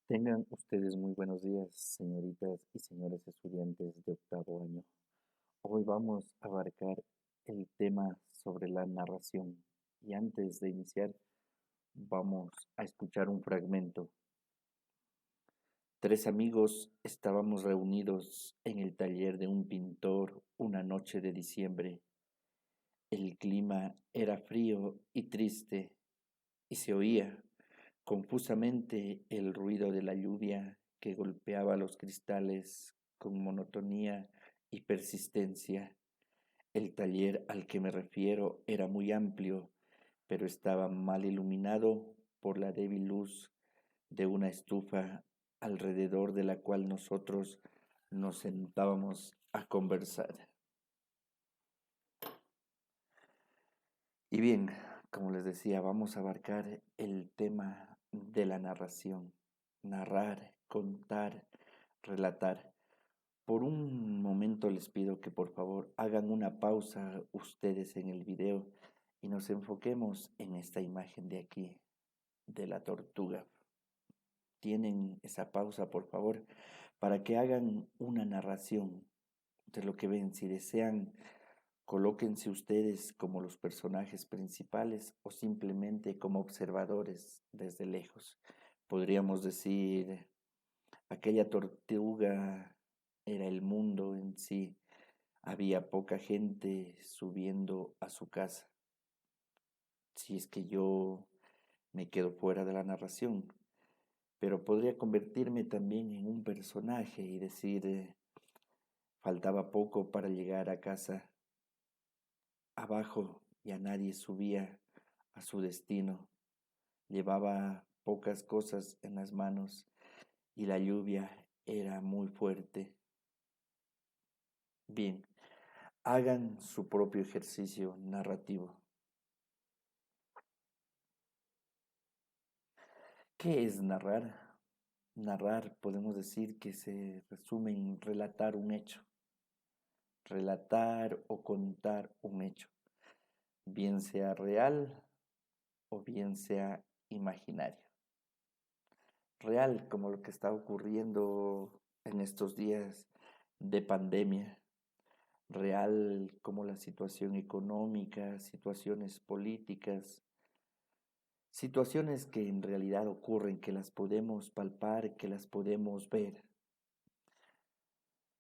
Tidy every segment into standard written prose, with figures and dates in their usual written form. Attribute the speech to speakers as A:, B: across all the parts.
A: Tengan ustedes muy buenos días, señoritas y señores estudiantes de octavo año. Hoy vamos a abarcar el tema sobre la narración y antes de iniciar vamos a escuchar un fragmento. Tres amigos estábamos reunidos en el taller de un pintor una noche de diciembre. El clima era frío y triste y se oía confusamente el ruido de la lluvia que golpeaba los cristales con monotonía y persistencia. El taller al que me refiero era muy amplio, pero estaba mal iluminado por la débil luz de una estufa alrededor de la cual nosotros nos sentábamos a conversar. Y bien, como les decía, vamos a abarcar el tema de la narración. Narrar, contar, relatar. Por un momento les pido que por favor hagan una pausa ustedes en el video y nos enfoquemos en esta imagen de aquí, de la tortuga. Tienen esa pausa, por favor, para que hagan una narración de lo que ven. Si desean, colóquense ustedes como los personajes principales o simplemente como observadores desde lejos. Podríamos decir, aquella tortuga era el mundo en sí. Había poca gente subiendo a su casa. Si es que yo me quedo fuera de la narración, pero podría convertirme también en un personaje y decir, faltaba poco para llegar a casa. Abajo ya nadie subía a su destino. Llevaba pocas cosas en las manos y la lluvia era muy fuerte. Bien, hagan su propio ejercicio narrativo. ¿Qué es narrar? Narrar podemos decir que se resume en relatar un hecho, relatar o contar un hecho, bien sea real o bien sea imaginario. Real como lo que está ocurriendo en estos días de pandemia, real como la situación económica, situaciones políticas, situaciones que en realidad ocurren, que las podemos palpar, que las podemos ver.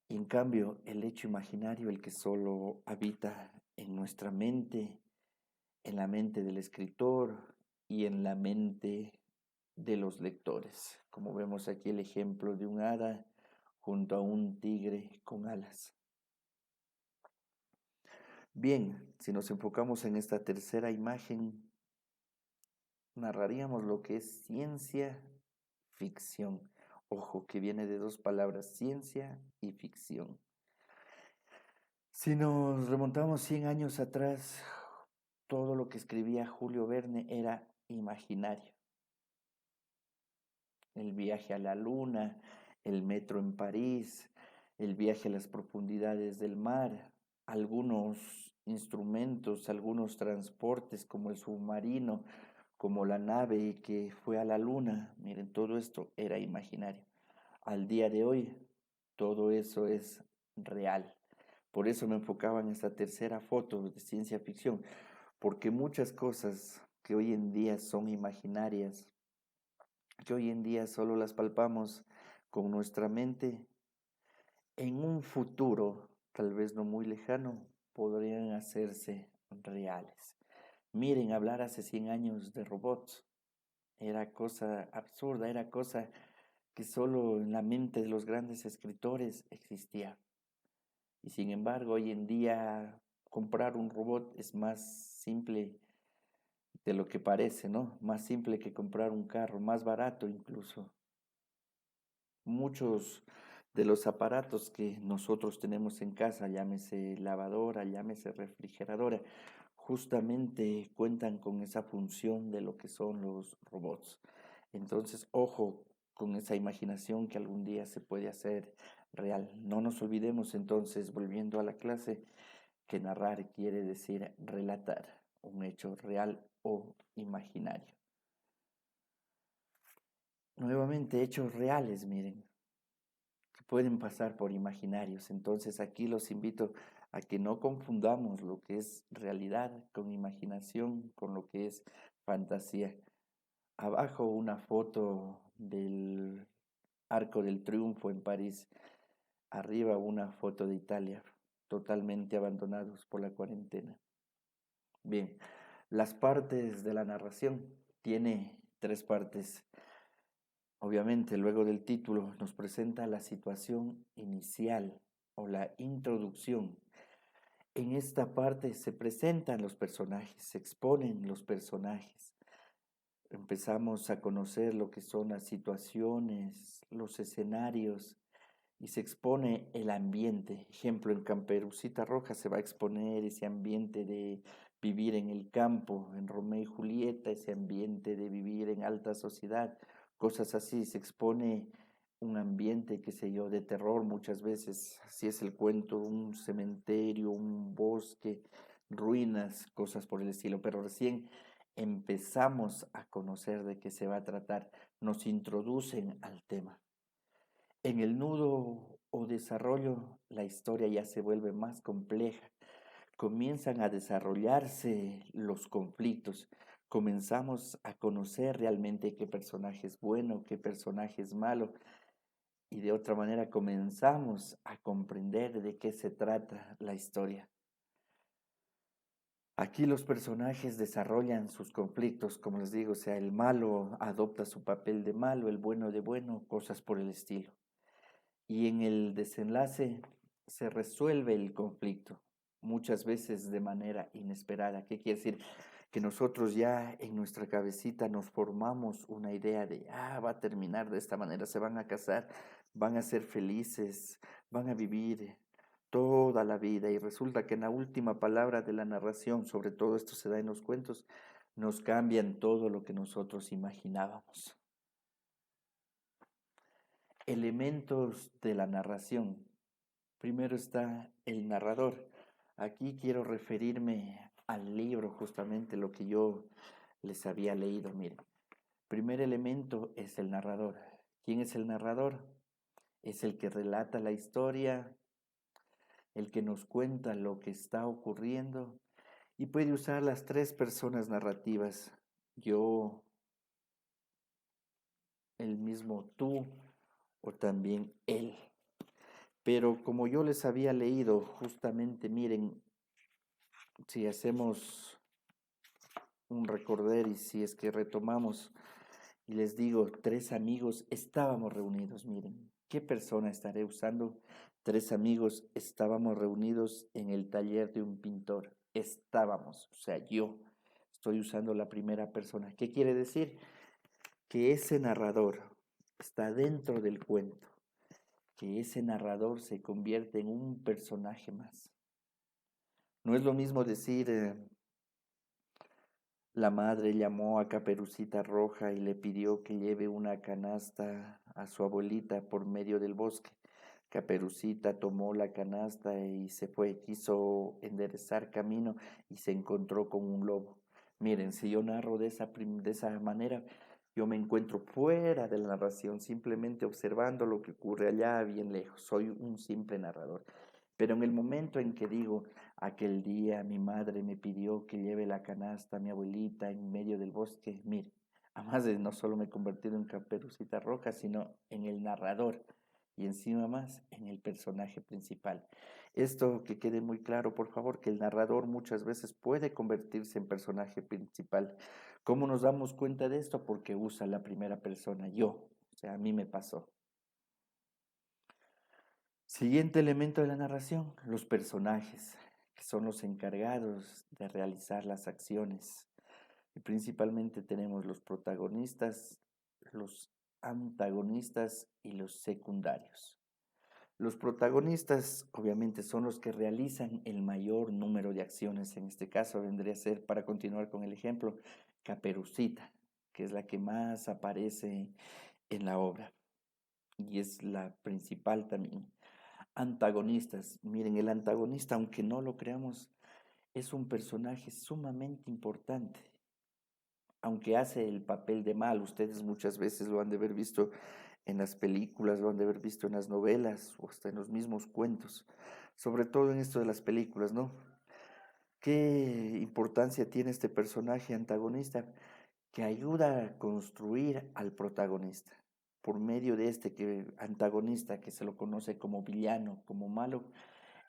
A: Y en cambio, el hecho imaginario, el que solo habita en nuestra mente, en la mente del escritor y en la mente de los lectores, como vemos aquí el ejemplo de un hada junto a un tigre con alas. Bien, si nos enfocamos en esta tercera imagen, narraríamos lo que es ciencia ficción. Ojo, que viene de dos palabras, ciencia y ficción. Si nos remontamos 100 años atrás, todo lo que escribía Julio Verne era imaginario. El viaje a la luna, el metro en París, el viaje a las profundidades del mar, algunos instrumentos, algunos transportes como el submarino, como la nave que fue a la luna. Miren, todo esto era imaginario. Al día de hoy, todo eso es real. Por eso me enfocaba en esta tercera foto de ciencia ficción, porque muchas cosas que hoy en día son imaginarias, que hoy en día solo las palpamos con nuestra mente, en un futuro, tal vez no muy lejano, podrían hacerse reales. Miren, hablar hace 100 años de robots era cosa absurda, era cosa que solo en la mente de los grandes escritores existía. Y sin embargo, hoy en día comprar un robot es más simple de lo que parece, ¿no? Más simple que comprar un carro, más barato incluso. Muchos de los aparatos que nosotros tenemos en casa, llámese lavadora, llámese refrigeradora, justamente cuentan con esa función de lo que son los robots. Entonces, ojo con esa imaginación que algún día se puede hacer real. No nos olvidemos entonces, volviendo a la clase, que narrar quiere decir relatar un hecho real o imaginario. nuevamente hechos reales, miren, que pueden pasar por imaginarios. Entonces aquí los invito a que no confundamos lo que es realidad con imaginación, con lo que es fantasía. Abajo una foto del Arco del Triunfo en París. Arriba una foto de Italia, totalmente abandonados por la cuarentena. Bien, las partes de la narración. Tiene tres partes. Obviamente, luego del título nos presenta la situación inicial o la introducción. En esta parte se presentan los personajes, se exponen los personajes. Empezamos a conocer lo que son las situaciones, los escenarios y se expone el ambiente. Ejemplo, en Caperucita Roja se va a exponer ese ambiente de vivir en el campo, en Romeo y Julieta, ese ambiente de vivir en alta sociedad, cosas así. Se expone un ambiente, qué sé yo, de terror muchas veces, así es el cuento, un cementerio, un bosque, ruinas, cosas por el estilo, pero recién empezamos a conocer de qué se va a tratar, nos introducen al tema. En el nudo o desarrollo, la historia ya se vuelve más compleja. Comienzan a desarrollarse los conflictos. Comenzamos a conocer realmente qué personaje es bueno, qué personaje es malo. Y de otra manera comenzamos a comprender de qué se trata la historia. Aquí los personajes desarrollan sus conflictos, como les digo, o sea, el malo adopta su papel de malo, el bueno de bueno, cosas por el estilo. Y en el desenlace se resuelve el conflicto, muchas veces de manera inesperada. ¿Qué quiere decir? Que nosotros ya en nuestra cabecita nos formamos una idea de, va a terminar de esta manera, se van a casar, van a ser felices, van a vivir toda la vida. Y resulta que en la última palabra de la narración, sobre todo esto se da en los cuentos, nos cambian todo lo que nosotros imaginábamos. Elementos de la narración. Primero está el narrador. Aquí quiero referirme al libro, justamente lo que yo les había leído. Miren, primer elemento es el narrador. ¿Quién es el narrador? Es el que relata la historia, el que nos cuenta lo que está ocurriendo y puede usar las tres personas narrativas. Yo, el mismo tú o también él. Pero como yo les había leído, justamente miren, si hacemos un recorder y si es que retomamos y les digo, tres amigos estábamos reunidos, miren, ¿qué persona estaré usando? Tres amigos estábamos reunidos en el taller de un pintor. Estábamos, o sea, yo estoy usando la primera persona. ¿Qué quiere decir? Que ese narrador está dentro del cuento, que ese narrador se convierte en un personaje más. No es lo mismo decir, la madre llamó a Caperucita Roja y le pidió que lleve una canasta a su abuelita por medio del bosque. Caperucita tomó la canasta y se fue, quiso enderezar camino y se encontró con un lobo. Miren, si yo narro de esa manera, yo me encuentro fuera de la narración, simplemente observando lo que ocurre allá bien lejos. Soy un simple narrador. Pero en el momento en que digo, aquel día mi madre me pidió que lleve la canasta a mi abuelita en medio del bosque, mire, además de no solo me he convertido en Caperucita Roja, sino en el narrador y encima más en el personaje principal. Esto que quede muy claro, por favor, que el narrador muchas veces puede convertirse en personaje principal. ¿Cómo nos damos cuenta de esto? Porque usa la primera persona, yo, o sea, a mí me pasó. Siguiente elemento de la narración, los personajes, que son los encargados de realizar las acciones. Y principalmente tenemos los protagonistas, los antagonistas y los secundarios. Los protagonistas obviamente son los que realizan el mayor número de acciones. En este caso vendría a ser, para continuar con el ejemplo, Caperucita, que es la que más aparece en la obra y es la principal también. Antagonistas. Miren, el antagonista, aunque no lo creamos, es un personaje sumamente importante. aunque hace el papel de mal, ustedes muchas veces lo han de haber visto en las películas, lo han de haber visto en las novelas o hasta en los mismos cuentos, sobre todo en esto de las películas, ¿no? ¿Qué importancia tiene este personaje antagonista que ayuda a construir al protagonista? Por medio de este antagonista que se lo conoce como villano, como malo,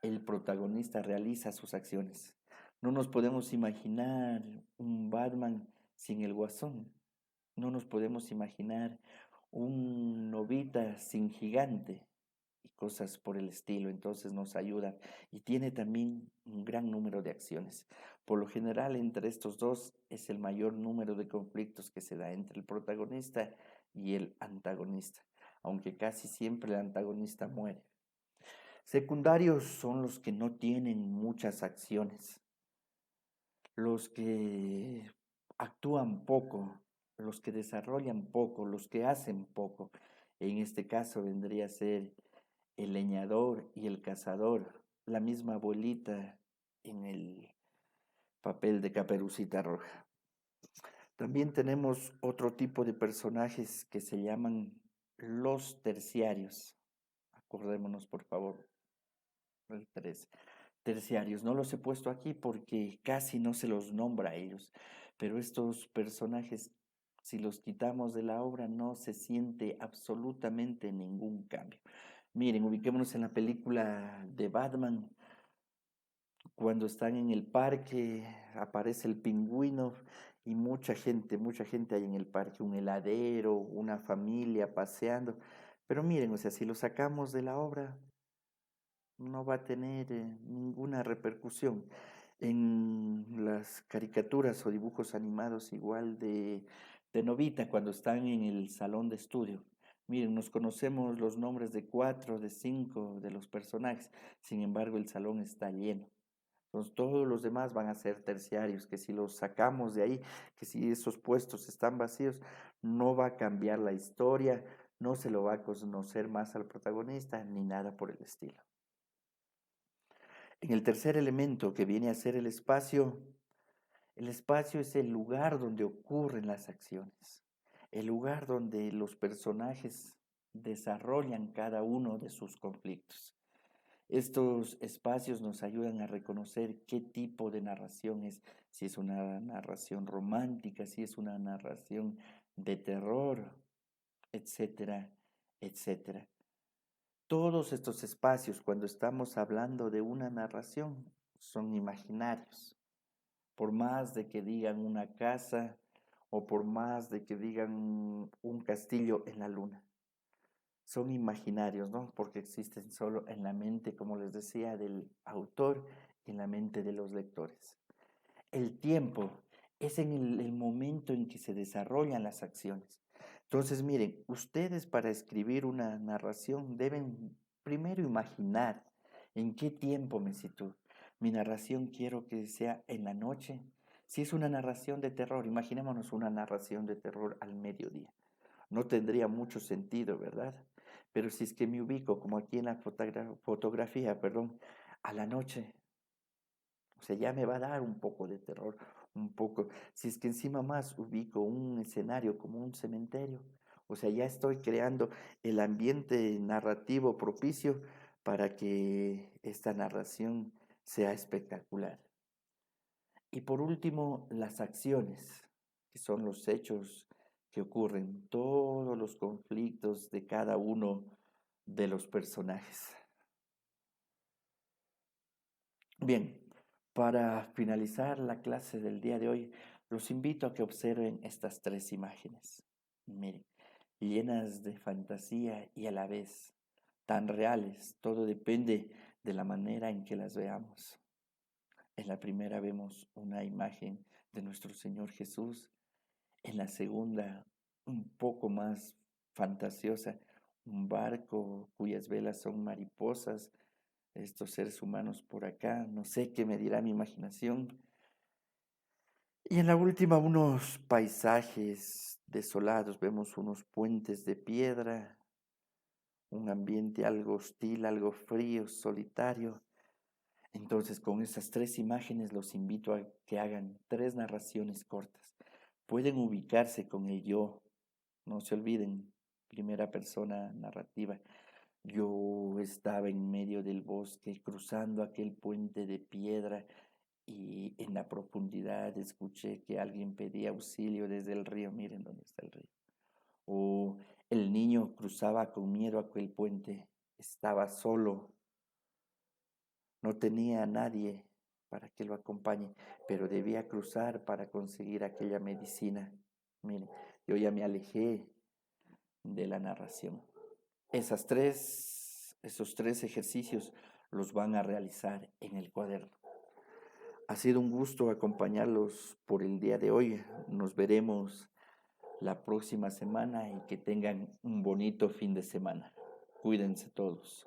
A: el protagonista realiza sus acciones. No nos podemos imaginar un Batman sin el Guasón. No nos podemos imaginar un Novita sin Gigante y cosas por el estilo. Entonces nos ayuda y tiene también un gran número de acciones. Por lo general, entre estos dos es el mayor número de conflictos que se da entre el protagonista y el antagonista, aunque casi siempre el antagonista muere. Secundarios son los que no tienen muchas acciones, los que actúan poco, los que desarrollan poco, los que hacen poco. En este caso vendría a ser el leñador y el cazador, la misma abuelita en el papel de Caperucita Roja. También tenemos otro tipo de personajes que se llaman los terciarios. Acordémonos, por favor, el 3. Terciarios. No los he puesto aquí porque casi no se los nombra a ellos, pero estos personajes, si los quitamos de la obra, no se siente absolutamente ningún cambio. Miren, ubiquémonos en la película de Batman, cuando están en el parque, aparece el pingüino y mucha gente hay en el parque, un heladero, una familia paseando. Pero miren, o sea, si lo sacamos de la obra, no va a tener ninguna repercusión. En las caricaturas o dibujos animados igual de Novita cuando están en el salón de estudio. Miren, nos conocemos los nombres de 4, de 5 de los personajes, sin embargo el salón está lleno. Entonces todos los demás van a ser terciarios, que si los sacamos de ahí, que si esos puestos están vacíos, no va a cambiar la historia, no se lo va a conocer más al protagonista, ni nada por el estilo. En el tercer elemento que viene a ser el espacio es el lugar donde ocurren las acciones, el lugar donde los personajes desarrollan cada uno de sus conflictos. Estos espacios nos ayudan a reconocer qué tipo de narración es, si es una narración romántica, si es una narración de terror, etcétera, etcétera. Todos estos espacios, cuando estamos hablando de una narración, son imaginarios. Por más de que digan una casa o por más de que digan un castillo en la luna. Son imaginarios, ¿no? Porque existen solo en la mente, como les decía, del autor y en la mente de los lectores. El tiempo es en el momento en que se desarrollan las acciones. Entonces, miren, ustedes para escribir una narración deben primero imaginar en qué tiempo me sitúo. Mi narración quiero que sea en la noche. Si es una narración de terror, imaginémonos una narración de terror al mediodía. No tendría mucho sentido, ¿verdad? Pero si es que me ubico, como aquí en la fotografía, perdón, a la noche, o sea, ya me va a dar un poco de terror, un poco. Si es que encima más ubico un escenario como un cementerio, o sea, ya estoy creando el ambiente narrativo propicio para que esta narración sea espectacular. Y por último, las acciones, que son los hechos que ocurren, todos los conflictos de cada uno de los personajes. Bien, para finalizar la clase del día de hoy, los invito a que observen estas 3 imágenes. Miren, llenas de fantasía y a la vez tan reales. Todo depende de la manera en que las veamos. En la primera vemos una imagen de nuestro Señor Jesús. En la segunda, un poco más fantasiosa, un barco cuyas velas son mariposas, estos seres humanos por acá, no sé qué me dirá mi imaginación. Y en la última, unos paisajes desolados, vemos unos puentes de piedra, un ambiente algo hostil, algo frío, solitario. Entonces, con esas 3 imágenes los invito a que hagan 3 narraciones cortas Pueden ubicarse con el yo, no se olviden, primera persona narrativa. Yo estaba en medio del bosque, cruzando aquel puente de piedra y en la profundidad escuché que alguien pedía auxilio desde el río. Miren dónde está el río. O el niño cruzaba con miedo aquel puente, estaba solo, no tenía a nadie para que lo acompañe, pero debía cruzar para conseguir aquella medicina. Miren, yo ya me alejé de la narración. Esos tres ejercicios los van a realizar en el cuaderno. Ha sido un gusto acompañarlos por el día de hoy. Nos veremos la próxima semana y que tengan un bonito fin de semana. Cuídense todos.